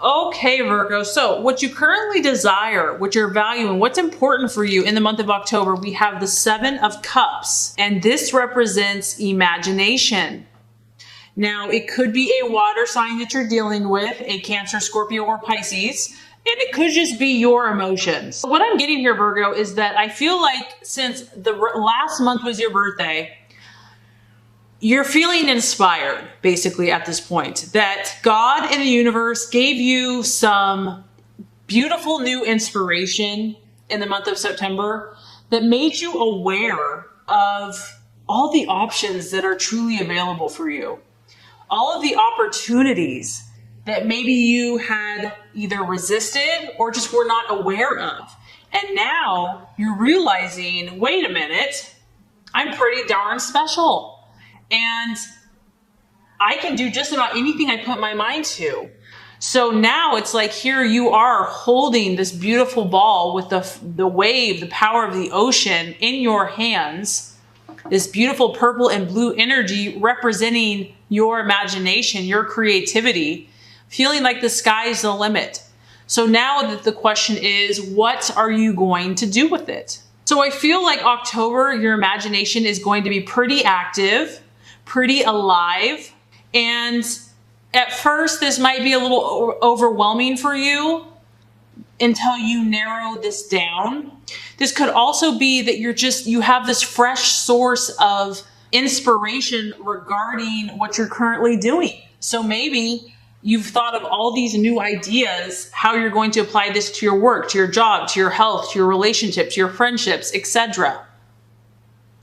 Okay, Virgo. So what you currently desire, what you're valuing, what's important for you in the month of October, we have the Seven of Cups, and this represents imagination. Now, it could be a water sign that you're dealing with, a Cancer, Scorpio, or Pisces, and it could just be your emotions. What I'm getting here, Virgo, is that I feel like since the last month was your birthday, you're feeling inspired, basically, at this point, that God and the universe gave you some beautiful new inspiration in the month of September that made you aware of all the options that are truly available for you. All of the opportunities that maybe you had either resisted or just were not aware of. And now you're realizing, wait a minute, I'm pretty darn special. And I can do just about anything I put my mind to. So now it's like here you are holding this beautiful ball with the wave, the power of the ocean in your hands. This beautiful purple and blue energy representing your imagination, your creativity, feeling like the sky's the limit. So now that the question is, what are you going to do with it? So I feel like October, your imagination is going to be pretty active, pretty alive. And at first, this might be a little overwhelming for you until you narrow this down. This could also be that you have this fresh source of inspiration regarding what you're currently doing. So maybe you've thought of all these new ideas, how you're going to apply this to your work, to your job, to your health, to your relationships, your friendships, etc.,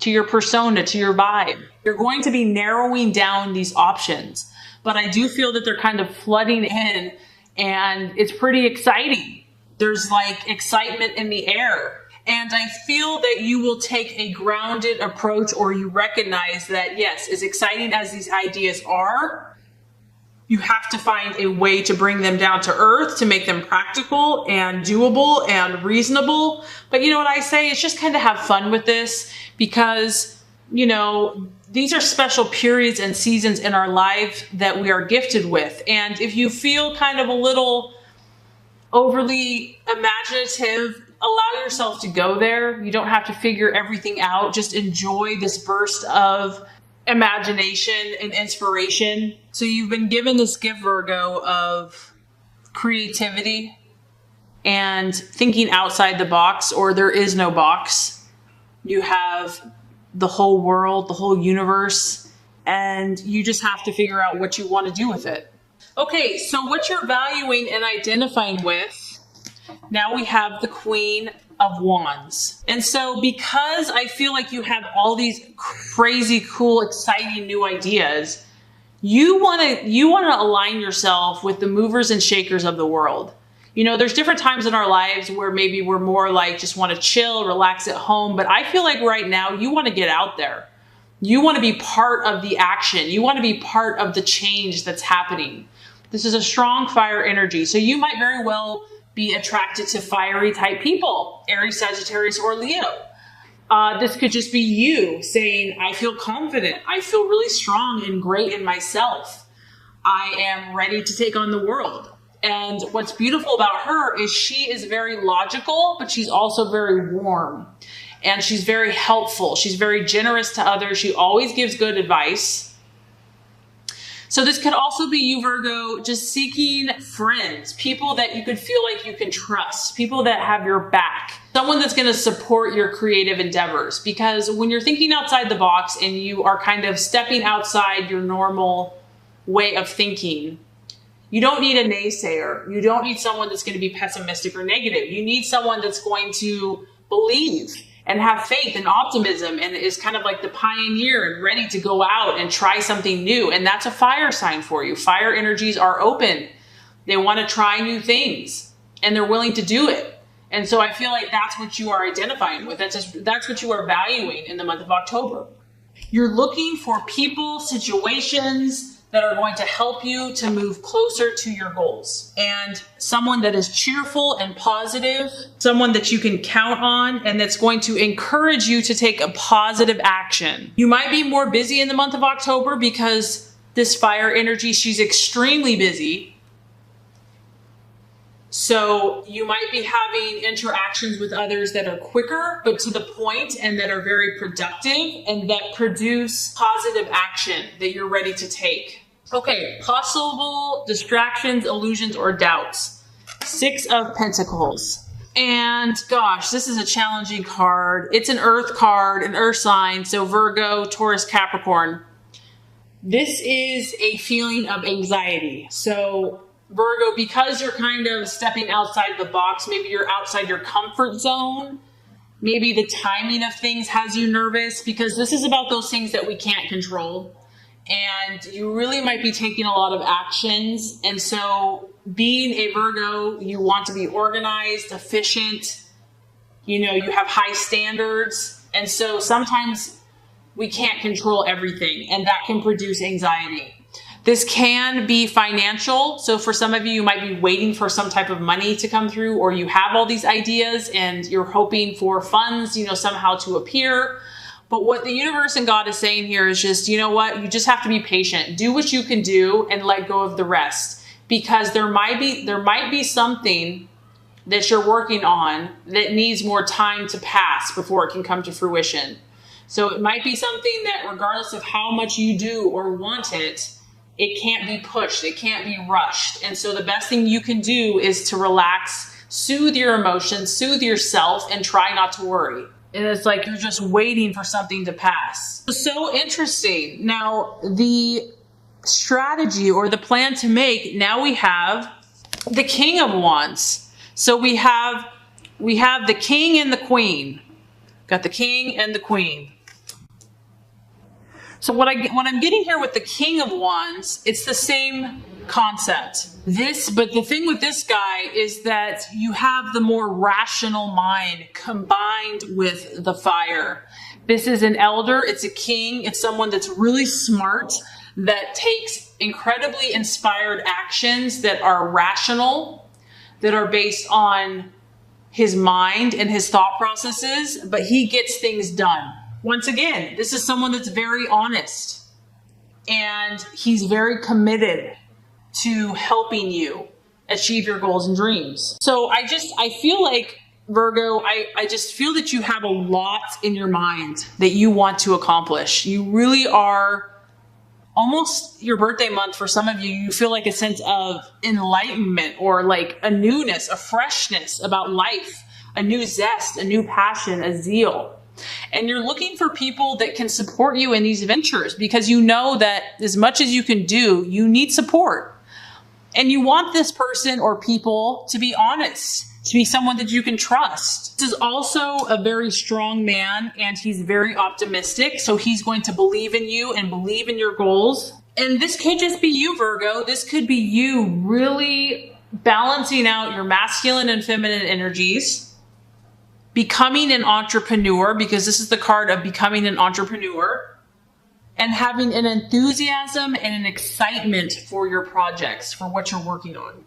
to your persona, to your vibe. You're going to be narrowing down these options, but I do feel that they're kind of flooding in and it's pretty exciting. There's like excitement in the air. And I feel that you will take a grounded approach, or you recognize that, yes, as exciting as these ideas are, you have to find a way to bring them down to earth, to make them practical and doable and reasonable. But you know what I say? It's just kind of have fun with this because, you know, these are special periods and seasons in our life that we are gifted with. And if you feel kind of a little overly imaginative, allow yourself to go there. You don't have to figure everything out. Just enjoy this burst of imagination and inspiration. So you've been given this gift, Virgo, of creativity and thinking outside the box, or there is no box. You have the whole world, the whole universe, and you just have to figure out what you want to do with it. Okay, so what you're valuing and identifying with, now we have the Queen of Wands. And so because I feel like you have all these crazy, cool, exciting new ideas, you want to align yourself with the movers and shakers of the world. You know, there's different times in our lives where maybe we're more like just want to chill, relax at home. But I feel like right now you want to get out there. You want to be part of the action. You want to be part of the change that's happening. This is a strong fire energy. So you might very well be attracted to fiery type people, Aries, Sagittarius, or Leo. This could just be you saying, I feel confident. I feel really strong and great in myself. I am ready to take on the world. And what's beautiful about her is she is very logical, but she's also very warm. And she's very helpful. She's very generous to others. She always gives good advice. So this could also be you, Virgo, just seeking friends, people that you could feel like you can trust, people that have your back, someone that's going to support your creative endeavors. Because when you're thinking outside the box and you are kind of stepping outside your normal way of thinking, you don't need a naysayer. You don't need someone that's going to be pessimistic or negative. You need someone that's going to believe and have faith and optimism and is kind of like the pioneer and ready to go out and try something new. And that's a fire sign for you. Fire energies are open. They want to try new things and they're willing to do it. And so I feel like that's what you are identifying with. That's what you are valuing in the month of October. You're looking for people, situations that are going to help you to move closer to your goals. And someone that is cheerful and positive, someone that you can count on, and that's going to encourage you to take a positive action. You might be more busy in the month of October because this fire energy, she's extremely busy. So you might be having interactions with others that are quicker, but to the point, and that are very productive and that produce positive action that you're ready to take. Okay, possible distractions, illusions, or doubts. 6 of Pentacles. And gosh, this is a challenging card. It's an earth card, an earth sign. So Virgo, Taurus, Capricorn. This is a feeling of anxiety. So Virgo, because you're kind of stepping outside the box, maybe you're outside your comfort zone. Maybe the timing of things has you nervous, because this is about those things that we can't control. And you really might be taking a lot of actions. And so being a Virgo, you want to be organized, efficient, you have high standards. And so sometimes we can't control everything, and that can produce anxiety. This can be financial. So for some of you, you might be waiting for some type of money to come through, or you have all these ideas and you're hoping for funds, somehow to appear. But what the universe and God is saying here is just, you just have to be patient. Do what you can do and let go of the rest, because there might be something that you're working on that needs more time to pass before it can come to fruition. So it might be something that, regardless of how much you do or want it, it can't be pushed. It can't be rushed. And so the best thing you can do is to relax, soothe your emotions, soothe yourself, and try not to worry. And it's like you're just waiting for something to pass. So interesting. Now, the strategy or the plan to make, now we have the King of Wands. So we have the King and the Queen. Got the King and the Queen. So what I'm getting here with the King of Wands, it's the same concept. But the thing with this guy is that you have the more rational mind combined with the fire. This is an elder, it's a king, it's someone that's really smart, that takes incredibly inspired actions that are rational, that are based on his mind and his thought processes, but he gets things done. Once again, this is someone that's very honest, and he's very committed to helping you achieve your goals and dreams. So I feel like, Virgo, I just feel that you have a lot in your mind that you want to accomplish. You really are, almost your birthday month for some of you, you feel like a sense of enlightenment, or like a newness, a freshness about life, a new zest, a new passion, a zeal. And you're looking for people that can support you in these ventures, because you know that as much as you can do, you need support. And you want this person or people to be honest, to be someone that you can trust. This is also a very strong man, and he's very optimistic. So he's going to believe in you and believe in your goals. And this could just be you, Virgo. This could be you really balancing out your masculine and feminine energies, becoming an entrepreneur, because this is the card of becoming an entrepreneur, and having an enthusiasm and an excitement for your projects, for what you're working on.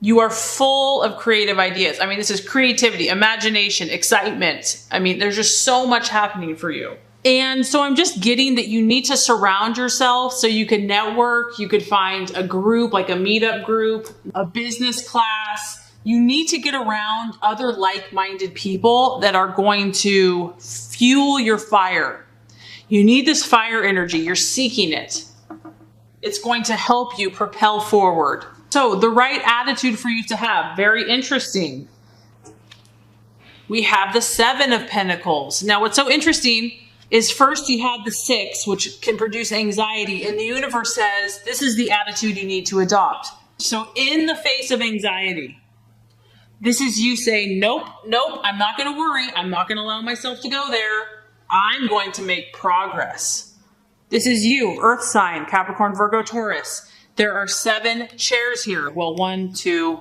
You are full of creative ideas. I mean, this is creativity, imagination, excitement. I mean, there's just so much happening for you. And so I'm just getting that you need to surround yourself so you can network. You could find a group, like a meetup group, a business class. You need to get around other like-minded people that are going to fuel your fire. You need this fire energy. You're seeking it. It's going to help you propel forward. So the right attitude for you to have, very interesting. We have the 7 of Pentacles. Now, what's so interesting is first you had the 6, which can produce anxiety. And the universe says, this is the attitude you need to adopt. So in the face of anxiety, this is you saying, nope, I'm not going to worry. I'm not going to allow myself to go there. I'm going to make progress. This is you, Earth sign, Capricorn, Virgo, Taurus. There are 7 chairs here. Well, 1, 2.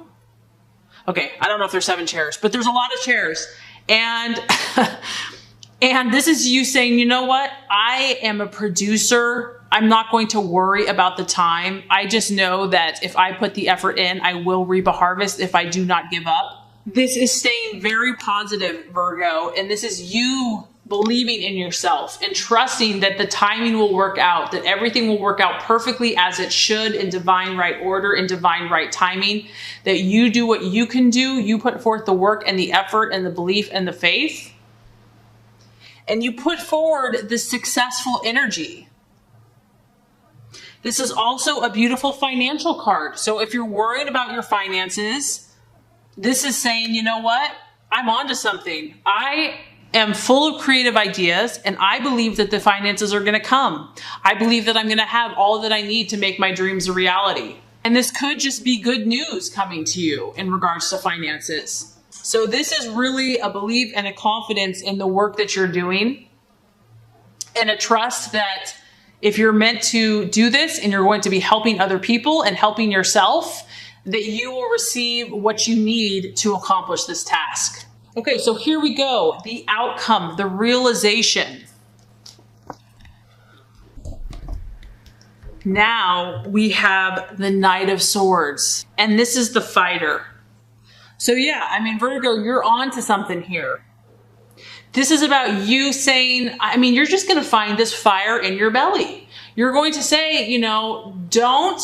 Okay, I don't know if there's 7 chairs, but there's a lot of chairs. And, and this is you saying, you know what? I am a producer. I'm not going to worry about the time. I just know that if I put the effort in, I will reap a harvest if I do not give up. This is staying very positive, Virgo. And this is you believing in yourself and trusting that the timing will work out, that everything will work out perfectly as it should in divine right order, in divine right timing, that you do what you can do, you put forth the work and the effort and the belief and the faith, and you put forward this successful energy. This is also a beautiful financial card. So if you're worried about your finances, this is saying, you know what? I'm onto something. I am full of creative ideas, and I believe that the finances are going to come. I believe that I'm going to have all that I need to make my dreams a reality. And this could just be good news coming to you in regards to finances. So this is really a belief and a confidence in the work that you're doing, and a trust that if you're meant to do this and you're going to be helping other people and helping yourself, that you will receive what you need to accomplish this task. Okay, so here we go. The outcome, the realization. Now we have the Knight of Swords, and this is the fighter. So yeah, I mean, Virgo, you're on to something here. This is about you saying, I mean, you're just going to find this fire in your belly. You're going to say, you know, don't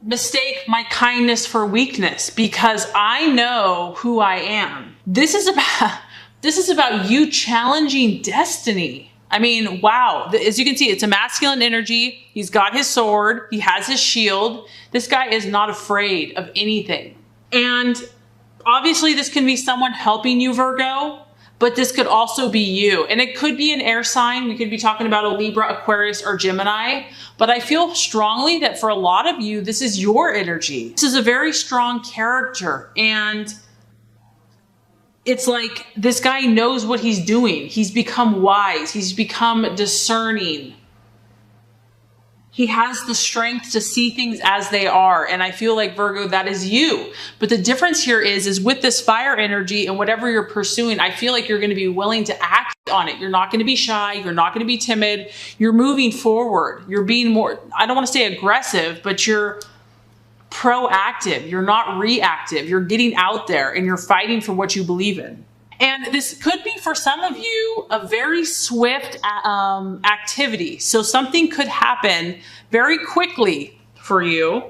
mistake my kindness for weakness, because I know who I am. This is about you challenging destiny. I mean, wow. As you can see, it's a masculine energy. He's got his sword. He has his shield. This guy is not afraid of anything. And obviously this can be someone helping you, Virgo, but this could also be you. And it could be an air sign. We could be talking about a Libra, Aquarius, or Gemini. But I feel strongly that for a lot of you, this is your energy. This is a very strong character. And it's like this guy knows what he's doing. He's become wise. He's become discerning. He has the strength to see things as they are. And I feel like, Virgo, that is you. But the difference here is with this fire energy and whatever you're pursuing, I feel like you're going to be willing to act on it. You're not going to be shy. You're not going to be timid. You're moving forward. You're being more, I don't want to say aggressive, but you're proactive. You're not reactive. You're getting out there and you're fighting for what you believe in. And this could be for some of you a very swift activity. So something could happen very quickly for you.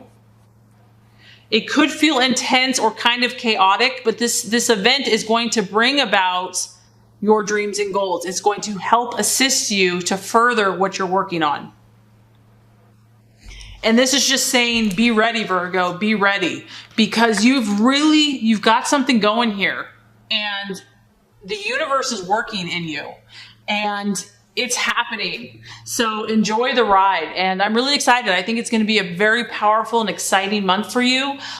It could feel intense or kind of chaotic, but this event is going to bring about your dreams and goals. It's going to help assist you to further what you're working on. And this is just saying, be ready, Virgo, be ready, because you've got something going here, and the universe is working in you, and it's happening. So enjoy the ride. And I'm really excited. I think it's going to be a very powerful and exciting month for you.